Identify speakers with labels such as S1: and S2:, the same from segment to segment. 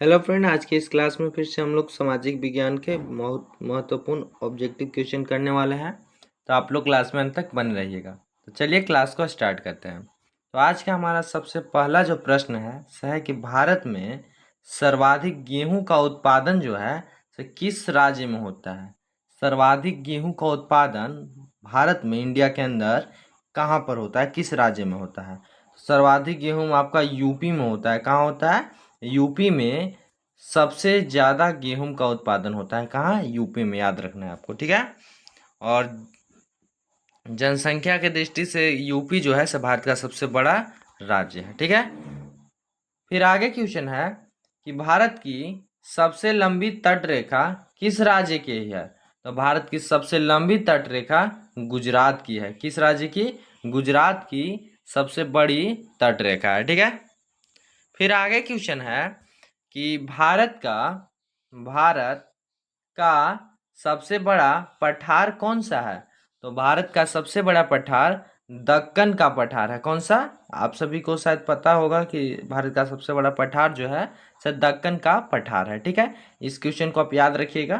S1: Hello friend, आज के इस क्लास में फिर से हम लोग सामाजिक विज्ञान के बहुत महत्वपूर्ण ऑब्जेक्टिव क्वेश्चन करने वाले हैं। तो आप लोग क्लास में अंत तक बने रहिएगा। तो चलिए क्लास को स्टार्ट करते हैं। तो आज का हमारा सबसे पहला जो प्रश्न है वह है कि भारत में सर्वाधिक गेहूं का उत्पादन जो है से किस राज्य में होता है। सर्वाधिक गेहूं का उत्पादन भारत में, इंडिया के अंदर कहाँ पर होता है, किस राज्य में होता है। सर्वाधिक गेहूं आपका यूपी में होता है। कहाँ होता है? यूपी में सबसे ज़्यादा गेहूं का उत्पादन होता है। कहाँ? यूपी में। याद रखना है आपको, ठीक है। और जनसंख्या के दृष्टि से यूपी जो है भारत का सबसे बड़ा राज्य है, ठीक है। फिर आगे क्वेश्चन है कि भारत की सबसे लंबी तट रेखा किस राज्य की है। तो भारत की सबसे लंबी तट रेखा गुजरात की है। किस राज्य की? गुजरात की सबसे बड़ी तट रेखा है, ठीक है। फिर आगे क्वेश्चन है कि भारत का सबसे बड़ा पठार कौन सा है। तो भारत का सबसे बड़ा पठार दक्कन का पठार है। कौन सा? आप सभी को शायद पता होगा कि भारत का सबसे बड़ा पठार जो है सर दक्कन का पठार है, ठीक है। इस क्वेश्चन को आप याद रखिएगा।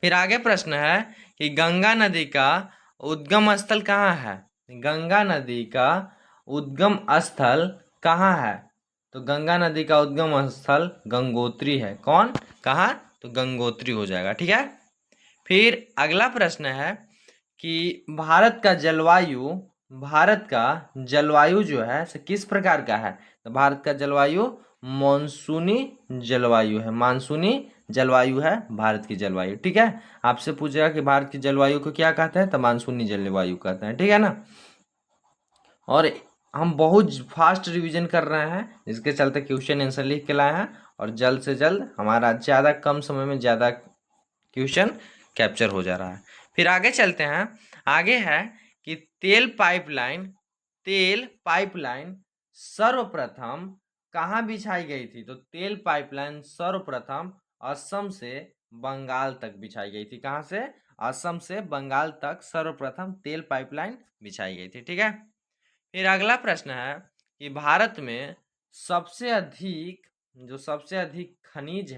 S1: फिर आगे प्रश्न है कि गंगा नदी का उद्गम स्थल कहाँ है। गंगा नदी का उद्गम स्थल कहाँ है। तो गंगा नदी का उद्गम स्थल गंगोत्री है। कौन? कहाँ? तो गंगोत्री हो जाएगा, ठीक है। फिर अगला प्रश्न है कि भारत का जलवायु जो है किस प्रकार का है। तो भारत का जलवायु मानसूनी जलवायु है। मानसूनी जलवायु है भारत की जलवायु, ठीक है। आपसे पूछेगा कि भारत की जलवायु को क्या कहते हैं, तो मानसूनी जलवायु कहते हैं, ठीक है ना। और हम बहुत फास्ट रिवीजन कर रहे हैं, इसके चलते क्वेश्चन आंसर लिख के लाए हैं और जल्द से जल्द हमारा ज़्यादा कम समय में ज़्यादा क्वेश्चन कैप्चर हो जा रहा है। फिर आगे चलते हैं। आगे है कि तेल पाइपलाइन सर्वप्रथम कहाँ बिछाई गई थी। तो तेल पाइपलाइन सर्वप्रथम असम से बंगाल तक बिछाई गई थी। कहाँ से? असम से बंगाल तक सर्वप्रथम तेल पाइपलाइन बिछाई गई थी, ठीक है। फिर अगला प्रश्न है कि भारत में सबसे अधिक खनिज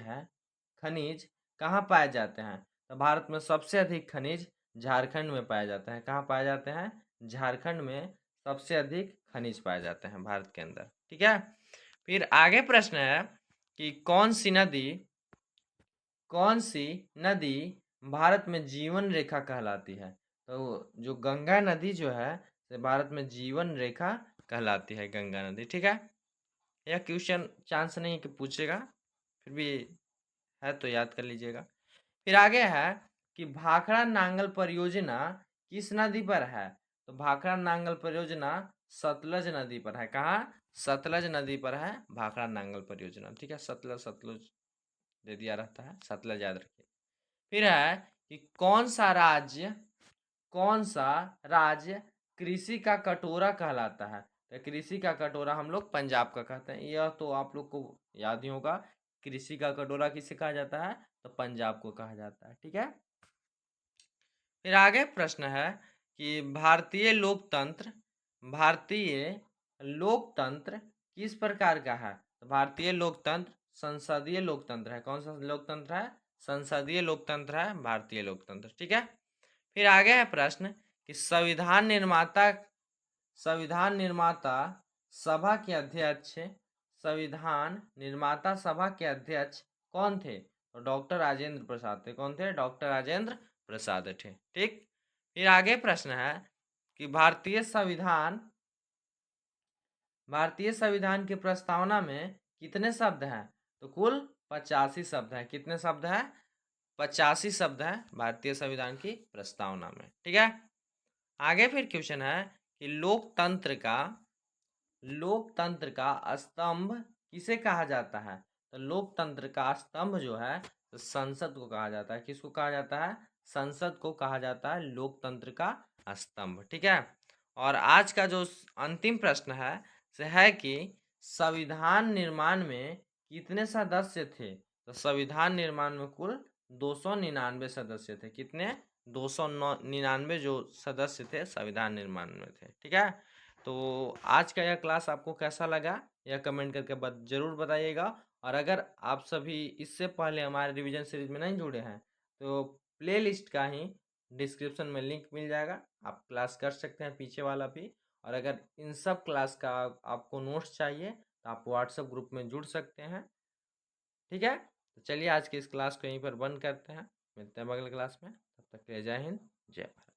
S1: कहाँ पाए जाते हैं। तो भारत में सबसे अधिक खनिज झारखंड में पाए जाते हैं। कहाँ पाए जाते हैं? झारखंड में सबसे अधिक खनिज पाए जाते हैं भारत के अंदर, ठीक है। फिर आगे प्रश्न है कि कौन सी नदी भारत में जीवन रेखा कहलाती है। तो जो गंगा नदी जो है भारत में जीवन रेखा कहलाती है, गंगा नदी, ठीक है। यह क्वेश्चन चांस नहीं है कि पूछेगा, फिर भी है तो याद कर लीजिएगा। फिर आगे है कि भाखड़ा नांगल परियोजना किस नदी पर है। तो भाखड़ा नांगल परियोजना सतलज नदी पर है। कहाँ? सतलज नदी पर है भाखड़ा नांगल परियोजना, ठीक है। सतलज दे दिया रहता है, सतलज याद रखिए। फिर है कि कौन सा राज्य कृषि का कटोरा कहलाता है। तो कृषि का कटोरा हम लोग पंजाब का कहते हैं। यह तो आप लोग को याद ही होगा, कृषि का कटोरा किसे कहा जाता है, तो पंजाब को कहा जाता है, ठीक है। फिर आगे प्रश्न है कि भारतीय लोकतंत्र किस प्रकार का है। तो भारतीय लोकतंत्र संसदीय लोकतंत्र है। कौन सा लोकतंत्र है? संसदीय लोकतंत्र है भारतीय लोकतंत्र, ठीक है। फिर आगे है प्रश्न कि संविधान निर्माता सभा के अध्यक्ष संविधान निर्माता सभा के अध्यक्ष कौन थे। तो डॉक्टर राजेंद्र प्रसाद थे। कौन थे? डॉक्टर राजेंद्र प्रसाद थे, ठीक। फिर आगे प्रश्न है कि भारतीय संविधान की प्रस्तावना में कितने शब्द हैं। तो कुल 85 शब्द हैं। कितने शब्द हैं? 85 शब्द हैं भारतीय संविधान की प्रस्तावना में, ठीक है। आगे फिर क्वेश्चन है कि लोकतंत्र का स्तंभ किसे कहा जाता है। तो लोकतंत्र का स्तंभ जो है तो संसद को कहा जाता है। किसको कहा जाता है? संसद को कहा जाता है लोकतंत्र का स्तंभ, ठीक है। और आज का जो अंतिम प्रश्न है से है कि संविधान निर्माण में कितने सदस्य थे। तो संविधान निर्माण में कुल 299 सदस्य थे। कितने? 299 जो सदस्य थे संविधान निर्माण में थे, ठीक है। तो आज का यह क्लास आपको कैसा लगा यह कमेंट करके जरूर बताइएगा। और अगर आप सभी इससे पहले हमारे रिवीजन सीरीज में नहीं जुड़े हैं तो प्लेलिस्ट का ही डिस्क्रिप्शन में लिंक मिल जाएगा, आप क्लास कर सकते हैं पीछे वाला भी। और अगर इन सब क्लास का आपको नोट्स चाहिए तो आप व्हाट्सएप ग्रुप में जुड़ सकते हैं। ठीक है, तो चलिए आज के इस क्लास को यहीं पर बंद करते हैं, मिलते हैं अगले क्लास में। तब तक के लिए जय हिंद, जय भारत।